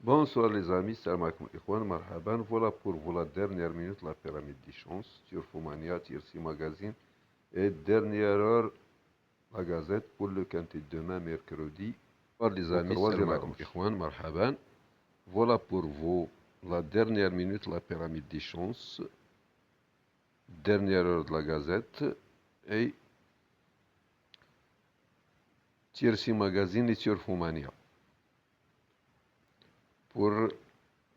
Bonsoir les amis, salam alaikum ikhwan, marhaban. Voilà pour vous la dernière minute, la pyramide des chances, Turfomania, Tirsi Magazine. Et dernière heure, la gazette pour le quintet de demain, mercredi. Bonsoir les amis, salam alaikum ikhwan, marhaban. Voilà pour vous la dernière minute, la pyramide des chances. Dernière heure de la gazette. Et Tirsi Magazine et Turfomania. Pour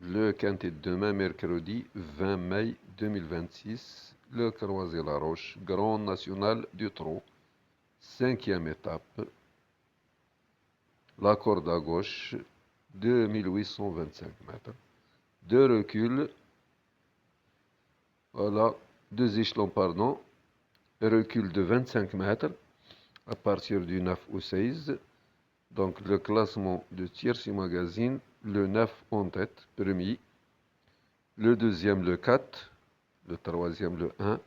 le quintet de demain, mercredi 20 mai 2026, le Croisé-la-Roche, Grand National du Trot, cinquième étape, la corde à gauche, 2825 mètres. Deux reculs, voilà, deux échelons, pardon, recul de 25 mètres à partir du 9 au 16. Donc le classement de Tirsi Magazine, le 9 en tête, premier. Le deuxième, le 4, le troisième, le 1,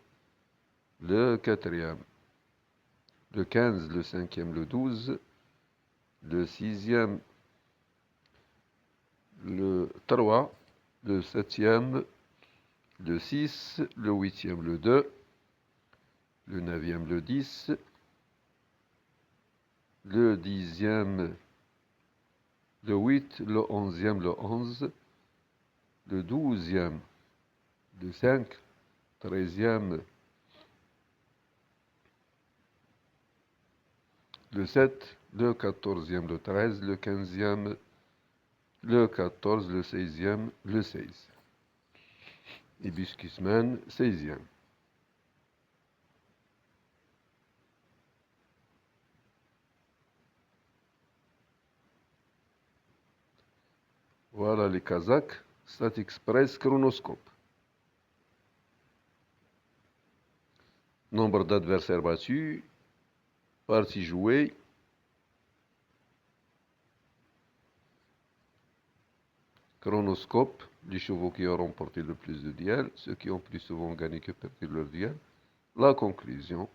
le quatrième, le 15, le cinquième, le 12, le sixième, le 3, le septième, le 6, le huitième, le 2, le neuvième, le 10, le dixième, le 8, le onzième, le 11, le douzième, le 5, treizième, le 7, le quatorzième, le 13, le quinzième, le 14, le seizième, le 16. Hibiscusman, 16e. Voilà les Kazakhs, Stat Express, chronoscope. Nombre d'adversaires battus, parties jouées, chronoscope, les chevaux qui ont remporté le plus de duels, ceux qui ont plus souvent gagné que perdu leur duel. La conclusion.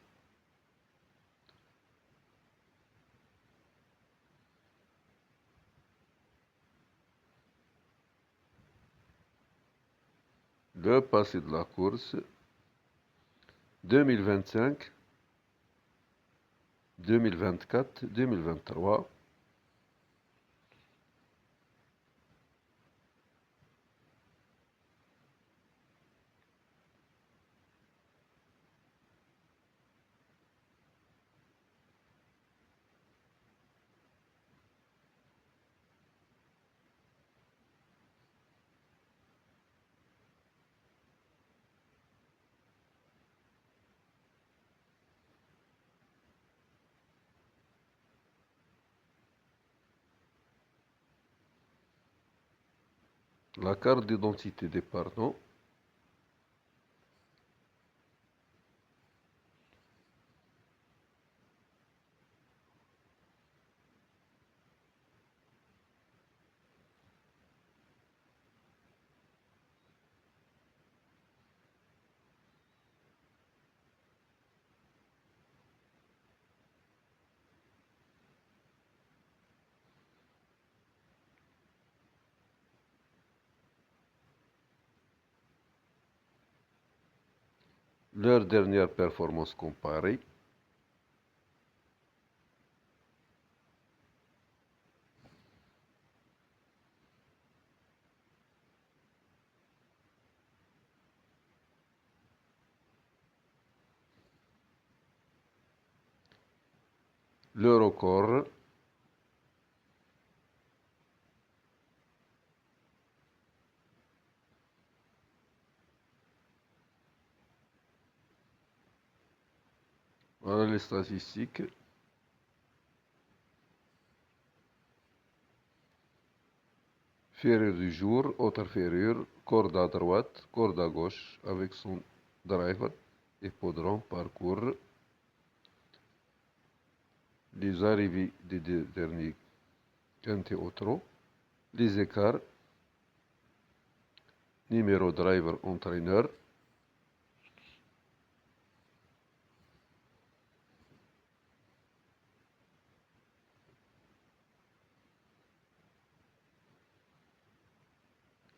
Le passé de la course. 2025, 2024, 2023. La carte d'identité des partants. Leur dernière performance comparée. Le record. Voilà les statistiques. Ferrure du jour, autre ferrure, corde à droite, corde à gauche avec son driver, hippodrome, parcours, les arrivées des deux derniers quintés au trot, les écarts, numéro driver entraîneur,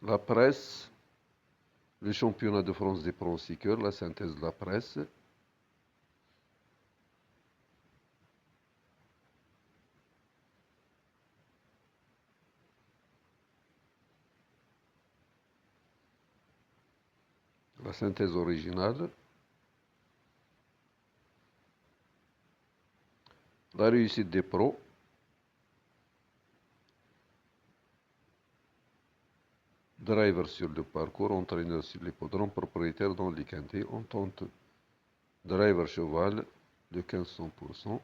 La presse, le championnat de France des pronostiqueurs, la synthèse de la presse. La synthèse originale. La réussite des pros. Driver sur le parcours, entraîneur sur l'hippodrome, propriétaire dans les quintés, entente driver cheval, le 15-100%,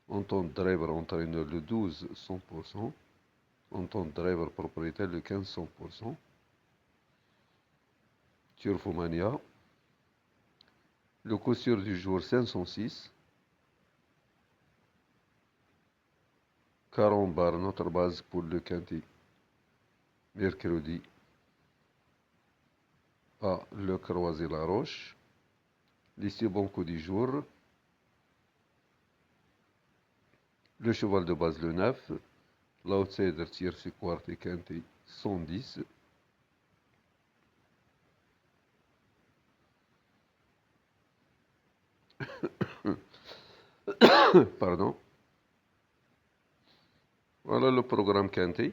entente driver entraîneur, le 12-100%, entente driver propriétaire, le 15-100%, Turfomania, le coup sûr du jour 506, Carambar, notre base pour le quintet, mercredi, à Le Croisé-la-Roche, lycée Banco du jour, le cheval de base le 9, l'outsider tierce quarte et quintet 110, pardon. Voilà le programme quintet.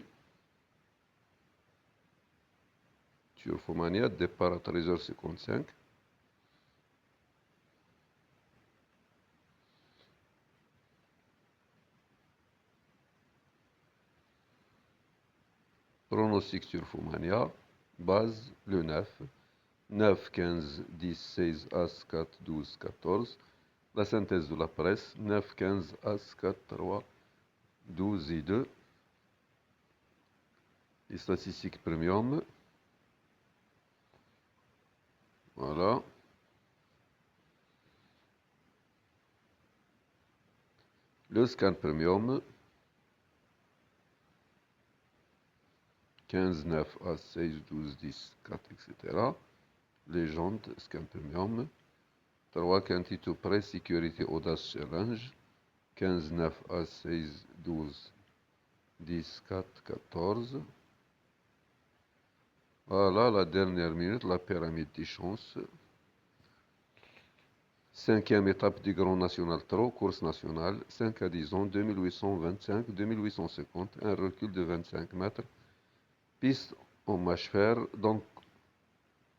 Turfomania, départ à 13h55. Pronostic Turfomania, base le 9. 9, 15, 10, 16, As, 4, 12, 14. La synthèse de la presse, 9, 15, As, 4, 3, 12 et 2. Les statistiques premium. Voilà. Le scan premium. 15, 9, As, 16, 12, 10, 4, etc. Légende, scan premium. 3, quantité presse, sécurité, audace, challenge. 15, 9, As, 16, 12, 10, 4, 14. Voilà la dernière minute, la pyramide des chances. Cinquième étape du Grand National Trot, course nationale, 5 à 10 ans, 2825, 2850, un recul de 25 mètres. Piste en mâche fer, donc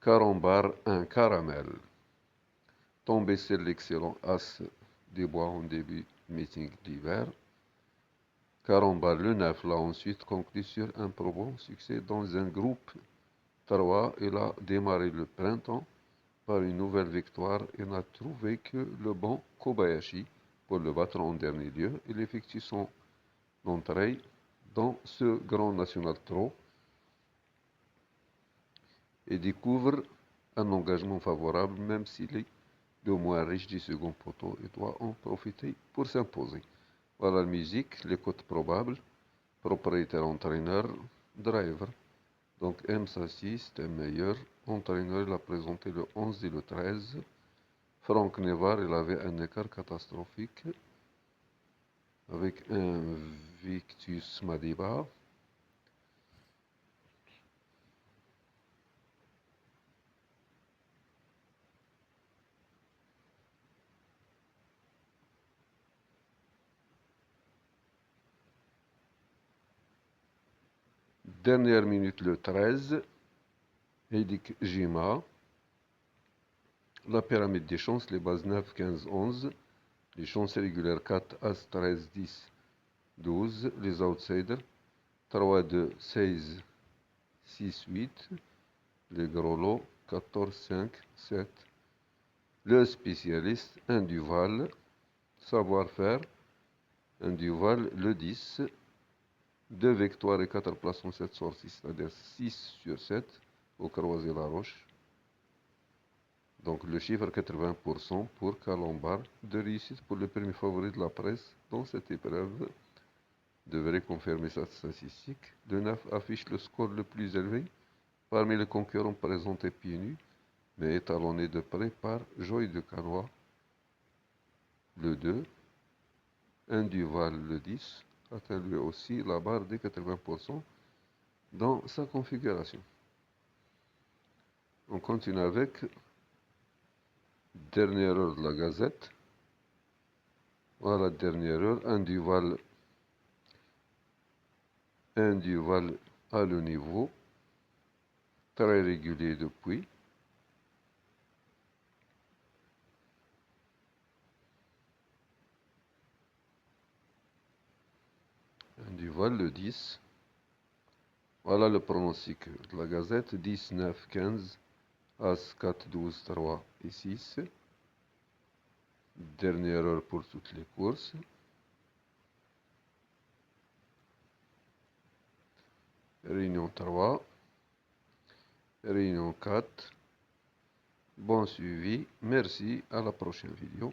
carambar, un caramel. Tombé sur l'excellent As des bois en début meeting d'hiver. Carambar le 9 l'a ensuite conclu sur un probant succès dans un groupe 3. Il a démarré le printemps par une nouvelle victoire et n'a trouvé que le bon Kobayashi pour le battre en dernier lieu. Il effectue son entrée dans ce grand national trot et découvre un engagement favorable, même s'il est le moins riche du second poteau et doit en profiter pour s'imposer. Voilà la musique, les cotes probables, propriétaire entraîneur, driver. Donc M. Sassi, c'était meilleur. Entraîneur, il a présenté le 11 et le 13. Franck Nevar, il avait un écart catastrophique avec un Victus Madiba. Dernière minute le 13. Edik Jima. La pyramide des chances, les bases 9, 15, 11. Les chances régulières 4, As, 13, 10, 12. Les outsiders 3, 2, 16, 6, 8. Les gros lots 14, 5, 7. Le spécialiste, un Duval. Savoir-faire, un Duval, le 10. 2 victoires et 4 places en 7 sorties, c'est-à-dire 6 sur 7 au Croisé-la-Roche. Donc le chiffre 80% pour Calambar de réussite pour le premier favori de la presse dans cette épreuve devrait confirmer cette statistique. Le 9 affiche le score le plus élevé parmi les concurrents présentés pieds nus, mais étalonné de près par Joy de Canois, le 2, un Duval, le 10, atteint lui aussi la barre des 80%. dans sa configuration. On continue avec dernière heure de la Gazette. Voilà, dernière heure, un duval à le niveau, très régulier depuis. Un duval, le 10. Voilà le pronostic de la Gazette, 10, 9, 15, As, 4, 12, 3 et 6. Dernière heure pour toutes les courses. Réunion 3, Réunion 4. Bon suivi, merci, à la prochaine vidéo.